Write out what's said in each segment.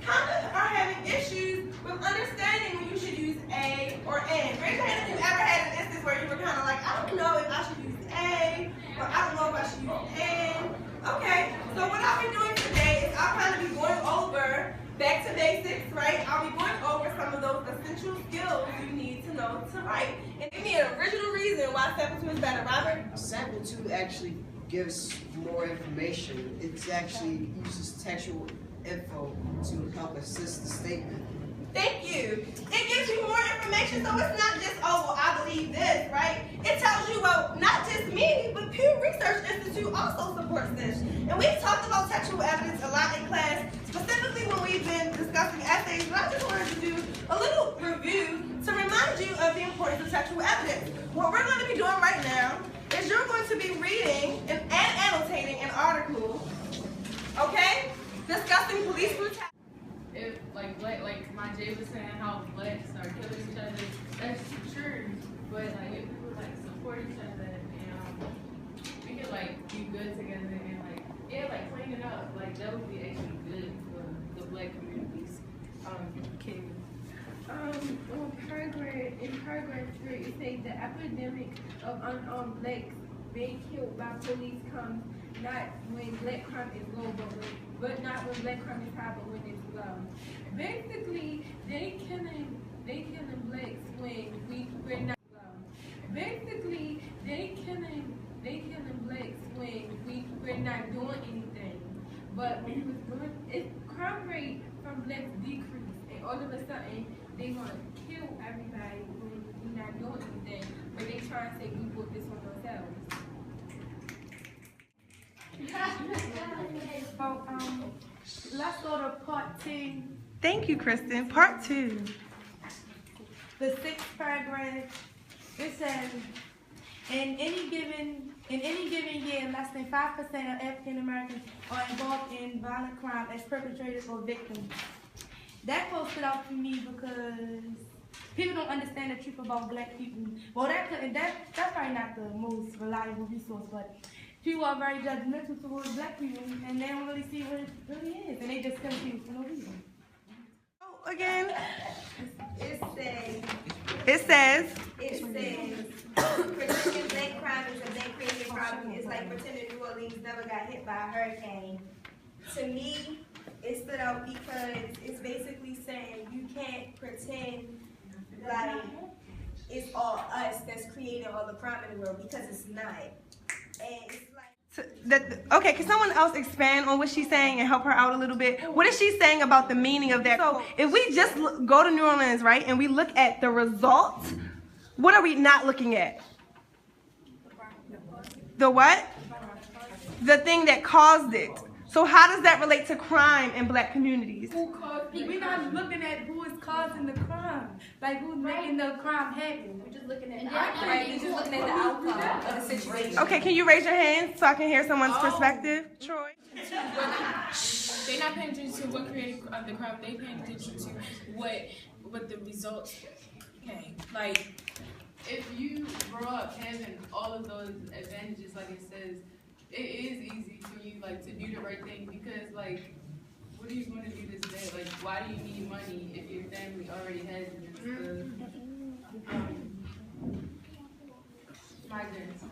how many are having issues with understanding when you should use A or N? Raise your hand if you ever had an instance where you were kind of like, I don't know if I should use A, or I don't know if I should use N. Okay, so what I'll be doing today is I'll kind of be going over back to basics, right? I'll be going over some of those essential skills you need to know to write. And give me an original reason why sample 2 is better, Robert? Sample 2 actually gives more information. It actually uses textual info to help assist the statement. Thank you. It gives you more information, so it's not just, oh, well, I believe this, right? It tells you, well, not just me, but Pew Research Institute also supports this. And we've talked about textual evidence a lot in class, specifically when we've been discussing essays, but I just wanted to do a little review to remind you of the importance of textual evidence. What we're going to be doing right now is you're going to be reading and annotating an article, okay, discussing police brutality. If like my Jay was saying how blacks are killing each other, that's true. But like if people like support each other and we could like be good together and like clean it up, like that would be actually good for the black communities. In paragraph 3, it says the epidemic of unarmed blacks being killed by police comes not when black crime is low, but not when black crime is high, but when it's low. Basically, they killing blacks when we're not low. Basically, they killing blacks when we're not doing anything. But crime rate from blacks decrease, and all of a sudden they want to kill everybody when we're not doing anything. But they try and say we put this on ourselves. Let's go to part 2. Thank you, Kristen. Part 2. The 6th paragraph. It says, in any given year, less than 5% of African Americans are involved in violent crime as perpetrators or victims. That quote stood out to me because people don't understand the truth about black people. Well, that's probably not the most reliable resource, but people are very judgmental towards black people, and they don't really see what it really is, and they just kill people for no reason. Oh, again. It says pretending black crime is a black crazy problem. It's like pretending New Orleans never got hit by a hurricane. To me, it stood out because it's basically saying you can't pretend like it's all us that's creating all the crime in the world, because it's not. And it's like, Okay, can someone else expand on what she's saying and help her out a little bit? What is she saying about the meaning of that? So if we just go to New Orleans, right, and we look at the results, what are we not looking at? The what? The thing that caused it. So how does that relate to crime in black communities? We're not looking at who is causing the crime, like who's making the crime happen. We're just looking at the outcome. right, you're just looking at the outcome of the situation. Okay, can you raise your hand so I can hear someone's perspective? Troy? They're not paying attention to what created the crime. They're paying attention to what the results came. Like, if you grow up having all of those advantages, like it says, it is easy for you like to do the right thing, because like, what are you going to do this day? Like, why do you need money if your family already has it? Migrants.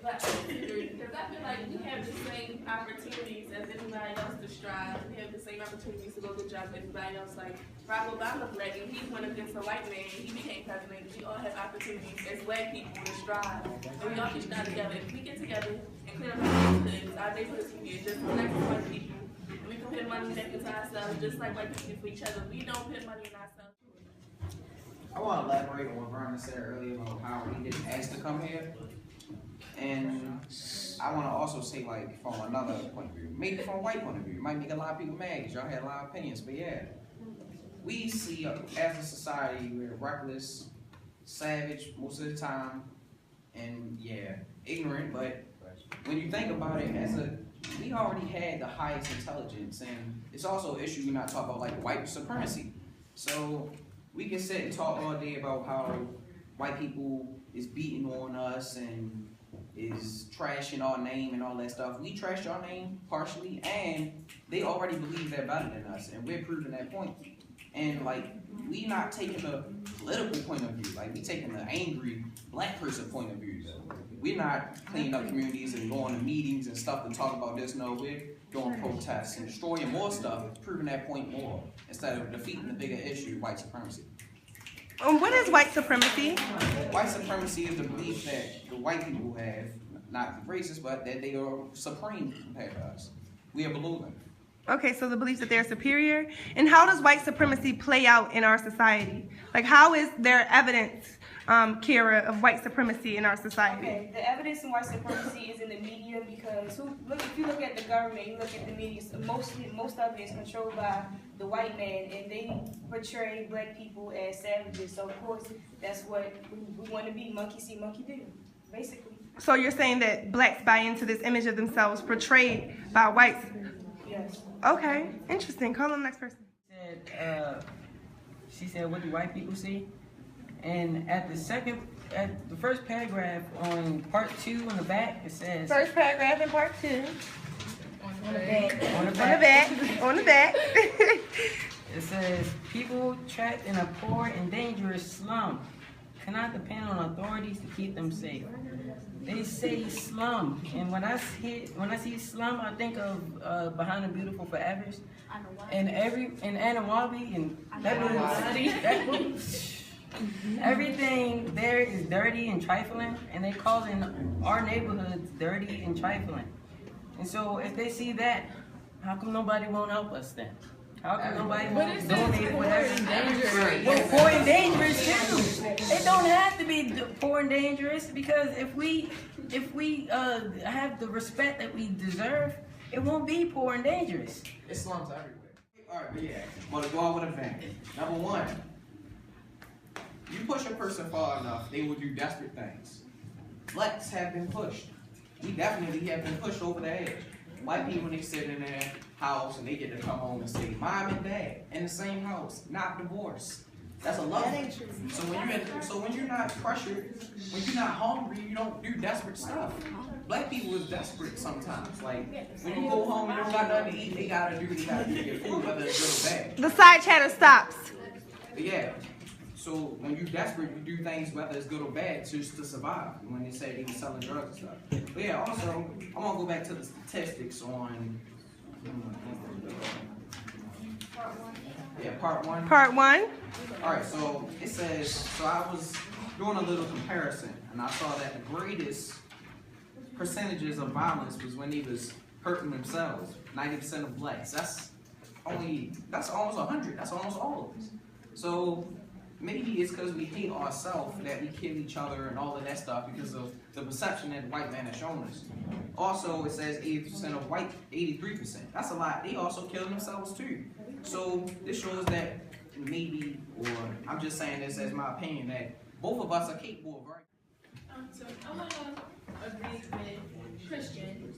Because I feel like we have the same opportunities as anybody else to strive. We have the same opportunities to go get jobs as anybody else. Like Barack Obama, black, and he went against a white man, and he became president. We all have opportunities as black people to strive. And we all can strive together. If we get together and clean up our neighborhoods, our neighborhoods can be just like white people. And we can put money back into ourselves, just like white people do for each other. We don't put money in ourselves. I want to elaborate on what Vernon said earlier about how he didn't ask to come here. And I want to also say, like, from another point of view, maybe from a white point of view, it might make a lot of people mad because y'all had a lot of opinions, but yeah. We see, as a society, we're reckless, savage most of the time, and yeah, ignorant, but when you think about it, we already had the highest intelligence, and it's also an issue we're not talking about, like white supremacy. So we can sit and talk all day about how white people is beating on us and is trashing our name and all that stuff. We trashed our name partially, and they already believe they're better than us, and we're proving that point. And like, we not taking a political point of view, like we taking an angry black person point of view. We're not cleaning up communities and going to meetings and stuff to talk about this. No, we're doing protests and destroying more stuff, proving that point more, instead of defeating the bigger issue, white supremacy. What is white supremacy? White supremacy is the belief that the white people have, not the racist, but that they are supreme compared to us. We are below them. Okay, so the belief that they're superior. And how does white supremacy play out in our society? Like, how is there evidence, Kira, of white supremacy in our society? Okay, the evidence in white supremacy is in the media because if you look at the government, you look at the media, most of it is controlled by the white man, and they portray black people as savages. So of course, that's what we want to be: monkey see, monkey do, basically. So you're saying that blacks buy into this image of themselves portrayed by whites? Yes. Okay, interesting. Call on the next person. She said, "What do white people see?" And at the first paragraph on part 2 on the back, it says. First paragraph in part 2. On the back. On the back. On the back. It says, people trapped in a poor and dangerous slum cannot depend on authorities to keep them safe. They say slum, and when I see slum, I think of Behind the Beautiful Forevers, and Anawabi, and that means everything there is dirty and trifling, and they calling our neighborhoods dirty and trifling. And so if they see that, how come nobody won't help us then? How come nobody won't donate whatever? Well, poor and dangerous too. It don't have to be poor and dangerous, because if we have the respect that we deserve, it won't be poor and dangerous. It's slums everywhere. All right, but yeah, want to go out with a bang. Number one, you push a person far enough, they will do desperate things. Blacks have been pushed. We definitely have been pushed over the edge. White people, they sit in their house and they get to come home and say, Mom and Dad in the same house, not divorced. That's a love. So when you're not pressured, when you're not hungry, you don't do desperate stuff. Black people is desperate sometimes. Like when you go home, you don't got nothing to eat, they gotta do to get food, whether it's good or bad. The side chatter stops. But yeah. So when you're desperate, you do things whether it's good or bad just to survive. When they say they be selling drugs and stuff. But yeah, also I'm gonna go back to the statistics on part one. Part 1. Alright, so it says, so I was doing a little comparison and I saw that the greatest percentages of violence was when they was hurting themselves. 90% of blacks. That's almost 100. That's almost all of us. So maybe it's because we hate ourselves that we kill each other and all of that stuff because of the perception that the white man has shown us. Also, it says 80% of white, 83%. That's a lot. They also kill themselves too. So this shows that maybe, or I'm just saying this as my opinion, that both of us are capable of right. So I want to agree with Christian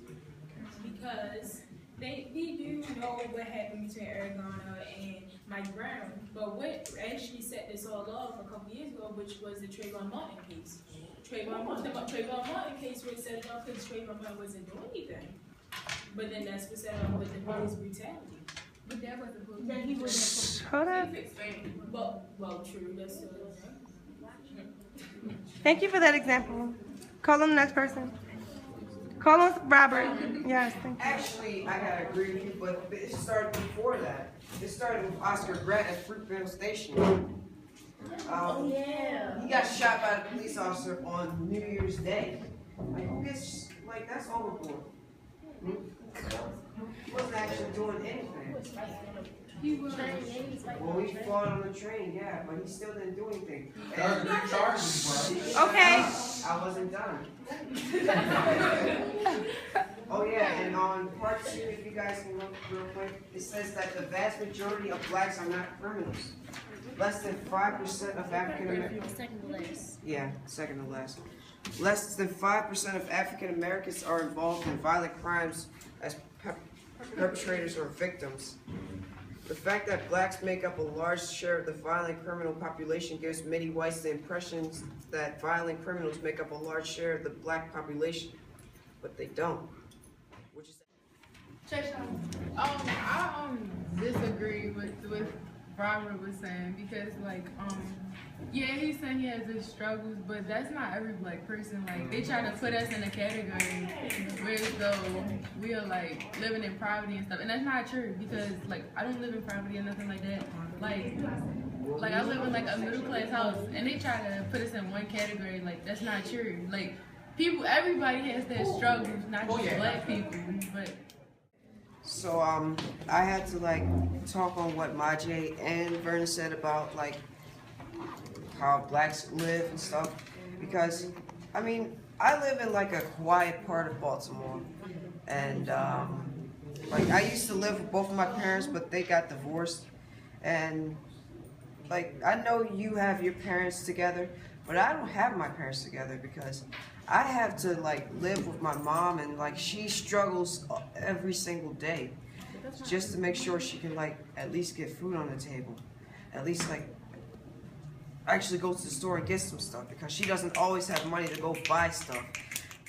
because we do know what happened between Arizona and Mike Brown, but what actually set this all off a couple years ago, which was the Trayvon Martin case. Trayvon Martin case was set off because Trayvon Martin wasn't doing anything. But then that's what set off with the police brutality. But that wasn't good. That he wasn't. Hold up. Well, true. That's still. Thank you for that example. Call on the next person. Call on Robert. Yes, thank you. Actually, I gotta agree with you, but it started before that. It started with Oscar Grant at Fruitvale Station. He got shot by the police officer on New Year's Day. Like, who gets, like, that's overboard. He wasn't actually doing anything. Well, he fought on the train, yeah, but he still didn't do anything. And Okay. I wasn't done. Oh yeah, and on part 2, if you guys can look real quick, it says that the vast majority of blacks are not criminals. Less than 5% of African Americans. Second to last. Yeah, second to last. Less than 5% of African Americans are involved in violent crimes as perpetrators or victims. The fact that blacks make up a large share of the violent criminal population gives many whites the impression that violent criminals make up a large share of the black population. but they don't. What you say? I disagree with Robert was saying because yeah, he's saying he has his struggles, but that's not every black person. Like they try to put us in a category where though we are like living in poverty and stuff, and that's not true because like I don't live in poverty or nothing like that. Like I live in like a middle class house, and they try to put us in one category. Like that's not true. Like everybody has their struggles, not just black people, but. So I had to like talk on what Majay and Vernon said about like how blacks live and stuff, because I mean I live in like a quiet part of Baltimore, and like I used to live with both of my parents, but they got divorced, and like I know you have your parents together, but I don't have my parents together because I have to like live with my mom, and like she struggles every single day just to make sure she can like at least get food on the table, at least like actually go to the store and get some stuff, because she doesn't always have money to go buy stuff.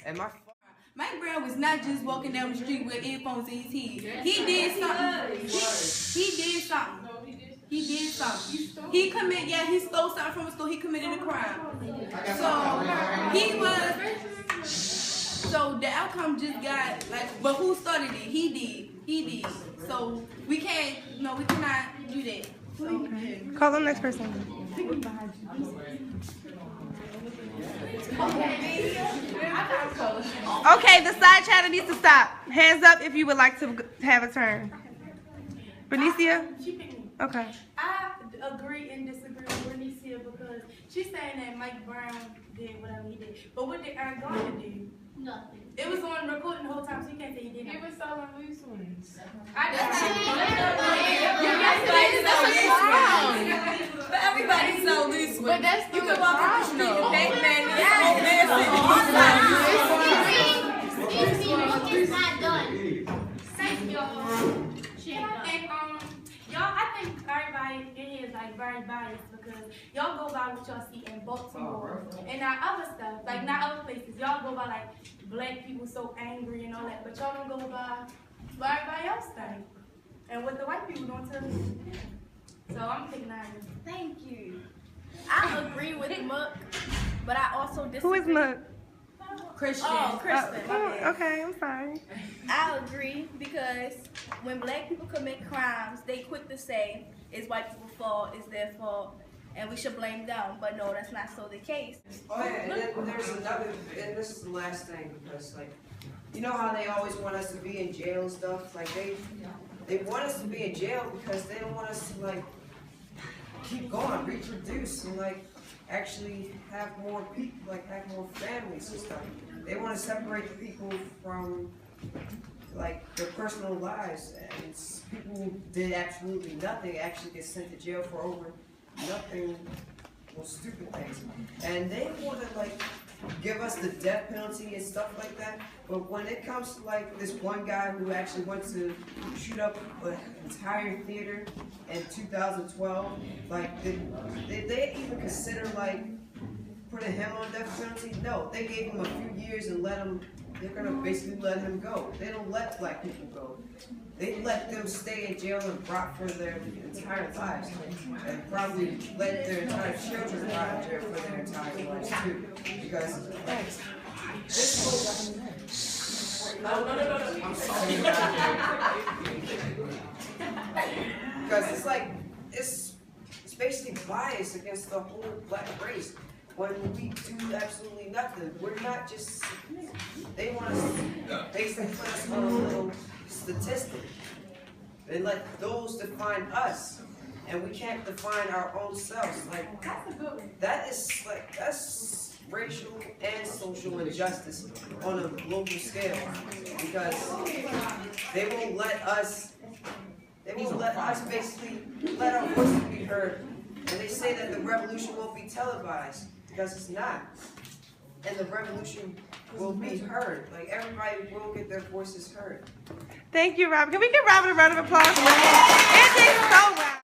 And Mike Brown was not just walking down the street with earphones in his head. He did something. He did something. He did something. He stole something from a store. He committed a crime. So the outcome just got like, but who started it? He did. So we cannot do that. So, Call the next person. Okay, the side chatter needs to stop. Hands up if you would like to have a turn. Benicia? Okay. I agree and disagree with Benicia because she's saying that Mike Brown did whatever he did. But what did Aaron Gardner do? Nothing. It was on recording the whole time, so you can't say he did nothing. He was selling loose ones. But everybody sell loose ones. But that's you can walk up the street and Batman Excuse me, work is not done. Thank y'all. And y'all, I think everybody in here is like very biased because y'all go by what y'all see in Baltimore and not other stuff, like not other places. Y'all go by like black people so angry and all that, but y'all don't go by what everybody else think and what the white people don't tell you. So I'm picking that. Thank you. I agree with Muck, but I also disagree. Who is Muck? Christian. Oh, Kristen. Okay, I'm sorry. I agree because when black people commit crimes, they quick to say it's white people's fault, it's their fault, and we should blame them. But no, that's not so the case. Oh yeah, and then there's another, and this is the last thing, because like, you know how they always want us to be in jail and stuff? Like they want us to be in jail because they don't want us to like keep going, reproduce, and like actually have more people, like have more families and stuff. They want to separate the people from like their personal lives, and people who did absolutely nothing actually get sent to jail for over nothing, well, stupid things. And they want to like give us the death penalty and stuff like that. But when it comes to like this one guy who actually went to shoot up an entire theater in 2012, like did they even consider like putting him on death penalty? No, they gave him a few years and they're gonna basically let him go. They don't let black people go. They let them stay in jail and rot for their entire lives, and probably let their entire children rot in jail for their entire lives too. Because this whole I'm sorry. Because it's like it's basically biased against the whole black race. When we do absolutely nothing, we're not just. They want us basically put us on a little statistic. They let those define us, and we can't define our own selves. Like that's racial and social injustice on a global scale, because they won't let us. They won't let us basically let our voices be heard, and they say that the revolution won't be televised because it's not. And the revolution will be heard. Like everybody will get their voices heard. Thank you, Robert. Can we give Robert a round of applause? It did so well.